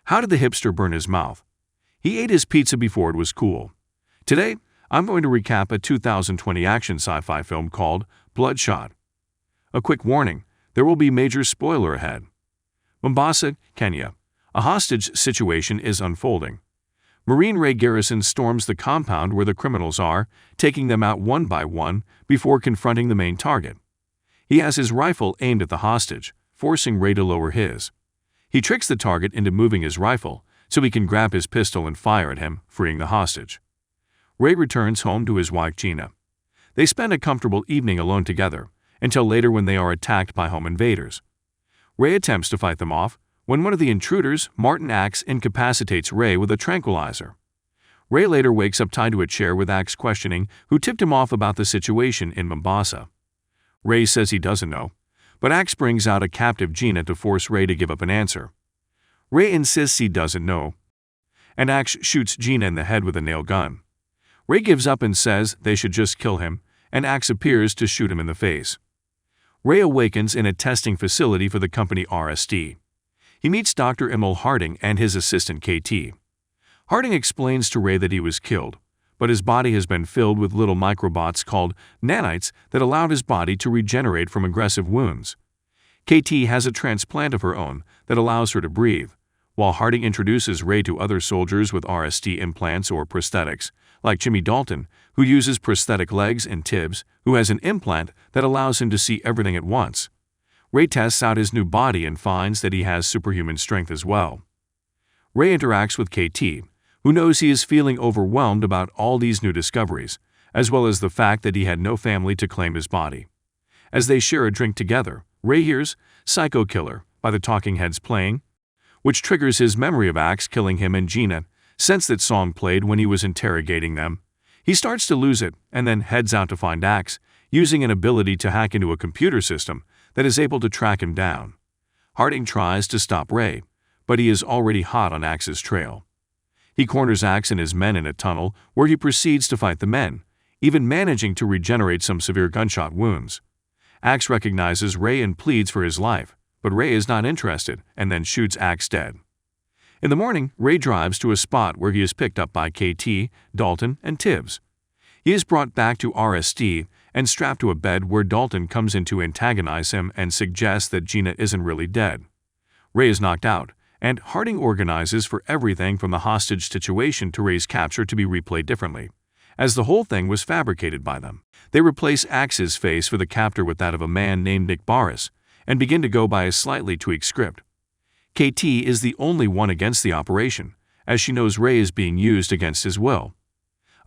How did the hipster burn his mouth? He ate his pizza before it was cool. Today, I'm going to recap a 2020 action sci-fi film called Bloodshot. A quick warning, there will be major spoiler ahead. Mombasa, Kenya. A hostage situation is unfolding. Marine Ray Garrison storms the compound where the criminals are, taking them out one by one before confronting the main target. He has his rifle aimed at the hostage, forcing Ray to lower his. He tricks the target into moving his rifle so he can grab his pistol and fire at him, freeing the hostage. Ray returns home to his wife Gina. They spend a comfortable evening alone together, until later when they are attacked by home invaders. Ray attempts to fight them off, when one of the intruders, Martin Axe, incapacitates Ray with a tranquilizer. Ray later wakes up tied to a chair with Axe questioning who tipped him off about the situation in Mombasa. Ray says he doesn't know, but Axe brings out a captive Gina to force Ray to give up an answer. Ray insists he doesn't know, and Axe shoots Gina in the head with a nail gun. Ray gives up and says they should just kill him, and Axe appears to shoot him in the face. Ray awakens in a testing facility for the company RSD. He meets Dr. Emil Harding and his assistant KT. Harding explains to Ray that he was killed, but his body has been filled with little microbots called nanites that allowed his body to regenerate from aggressive wounds. KT has a transplant of her own that allows her to breathe, while Harding introduces Ray to other soldiers with RSD implants or prosthetics, like Jimmy Dalton, who uses prosthetic legs, and Tibbs, who has an implant that allows him to see everything at once. Ray tests out his new body and finds that he has superhuman strength as well. Ray interacts with KT, who knows he is feeling overwhelmed about all these new discoveries, as well as the fact that he had no family to claim his body. As they share a drink together, Ray hears Psycho Killer by the Talking Heads playing, which triggers his memory of Axe killing him and Gina, since that song played when he was interrogating them. He starts to lose it and then heads out to find Axe, using an ability to hack into a computer system that is able to track him down. Harding tries to stop Ray, but he is already hot on Axe's trail. He corners Axe and his men in a tunnel where he proceeds to fight the men, even managing to regenerate some severe gunshot wounds. Axe recognizes Ray and pleads for his life, but Ray is not interested and then shoots Axe dead. In the morning, Ray drives to a spot where he is picked up by KT, Dalton, and Tibbs. He is brought back to RSD and strapped to a bed where Dalton comes in to antagonize him and suggests that Gina isn't really dead. Ray is knocked out, and Harding organizes for everything from the hostage situation to Ray's capture to be replayed differently, as the whole thing was fabricated by them. They replace Axe's face for the captor with that of a man named Nick Barris, and begin to go by a slightly tweaked script. KT is the only one against the operation, as she knows Ray is being used against his will.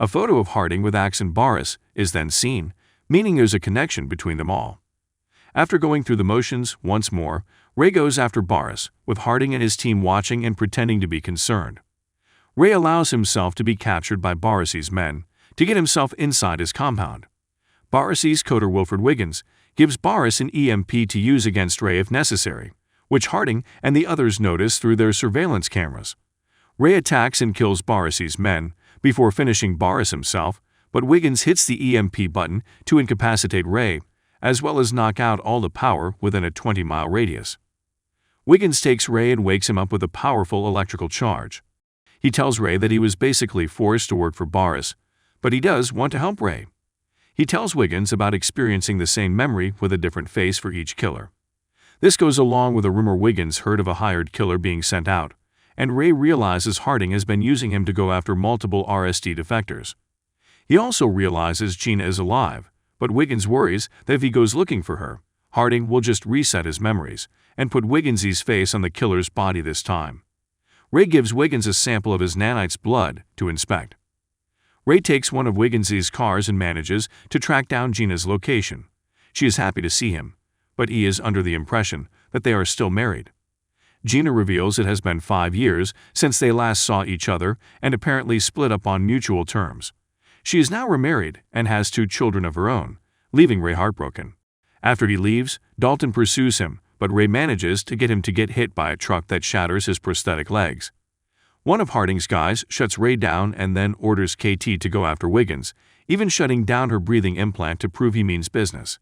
A photo of Harding with Axe and Barris is then seen, meaning there's a connection between them all. After going through the motions once more, Ray goes after Barris, with Harding and his team watching and pretending to be concerned. Ray allows himself to be captured by Barris's men to get himself inside his compound. Barris's coder Wilfred Wiggins gives Barris an EMP to use against Ray if necessary, which Harding and the others notice through their surveillance cameras. Ray attacks and kills Barris's men before finishing Barris himself, but Wiggins hits the EMP button to incapacitate Ray, as well as knock out all the power within a 20-mile radius. Wiggins takes Ray and wakes him up with a powerful electrical charge. He tells Ray that he was basically forced to work for Barris, but he does want to help Ray. He tells Wiggins about experiencing the same memory with a different face for each killer. This goes along with a rumor Wiggins heard of a hired killer being sent out, and Ray realizes Harding has been using him to go after multiple RSD defectors. He also realizes Gina is alive, but Wiggins worries that if he goes looking for her, Harding will just reset his memories and put Wiggins' face on the killer's body this time. Ray gives Wiggins a sample of his nanite's blood to inspect. Ray takes one of Wiggins' cars and manages to track down Gina's location. She is happy to see him, but he is under the impression that they are still married. Gina reveals it has been 5 years since they last saw each other and apparently split up on mutual terms. She is now remarried and has 2 children of her own, leaving Ray heartbroken. After he leaves, Dalton pursues him, but Ray manages to get him to get hit by a truck that shatters his prosthetic legs. One of Harding's guys shuts Ray down and then orders KT to go after Wiggins, even shutting down her breathing implant to prove he means business.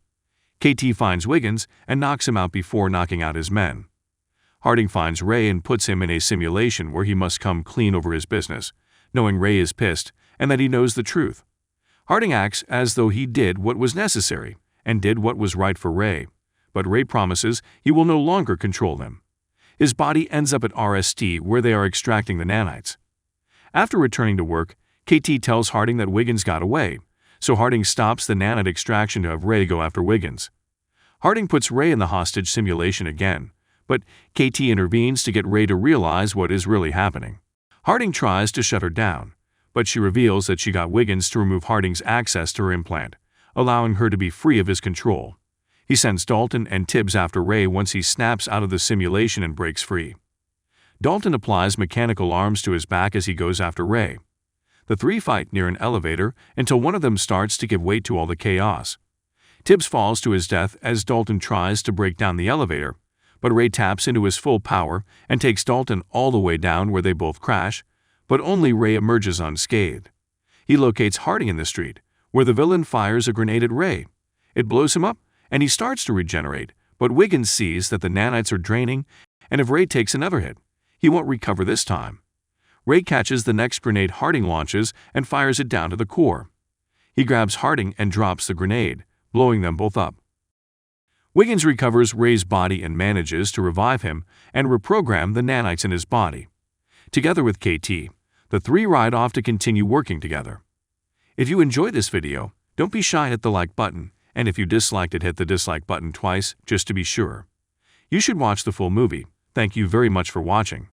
KT finds Wiggins and knocks him out before knocking out his men. Harding finds Ray and puts him in a simulation where he must come clean over his business, knowing Ray is pissed and that he knows the truth. Harding acts as though he did what was necessary and did what was right for Ray, but Ray promises he will no longer control them. His body ends up at RST where they are extracting the nanites. After returning to work, KT tells Harding that Wiggins got away, so Harding stops the nanite extraction to have Ray go after Wiggins. Harding puts Ray in the hostage simulation again, but KT intervenes to get Ray to realize what is really happening. Harding tries to shut her down, but she reveals that she got Wiggins to remove Harding's access to her implant, allowing her to be free of his control. He sends Dalton and Tibbs after Ray once he snaps out of the simulation and breaks free. Dalton applies mechanical arms to his back as he goes after Ray. The three fight near an elevator until one of them starts to give way to all the chaos. Tibbs falls to his death as Dalton tries to break down the elevator, but Ray taps into his full power and takes Dalton all the way down where they both crash, but only Ray emerges unscathed. He locates Harding in the street, where the villain fires a grenade at Ray. It blows him up, and he starts to regenerate, but Wiggins sees that the nanites are draining, and if Ray takes another hit, he won't recover this time. Ray catches the next grenade Harding launches and fires it down to the core. He grabs Harding and drops the grenade, blowing them both up. Wiggins recovers Ray's body and manages to revive him and reprogram the nanites in his body. Together with KT, the three ride off to continue working together. If you enjoyed this video, don't be shy, hit the like button, and if you disliked it, hit the dislike button twice just to be sure. You should watch the full movie. Thank you very much for watching.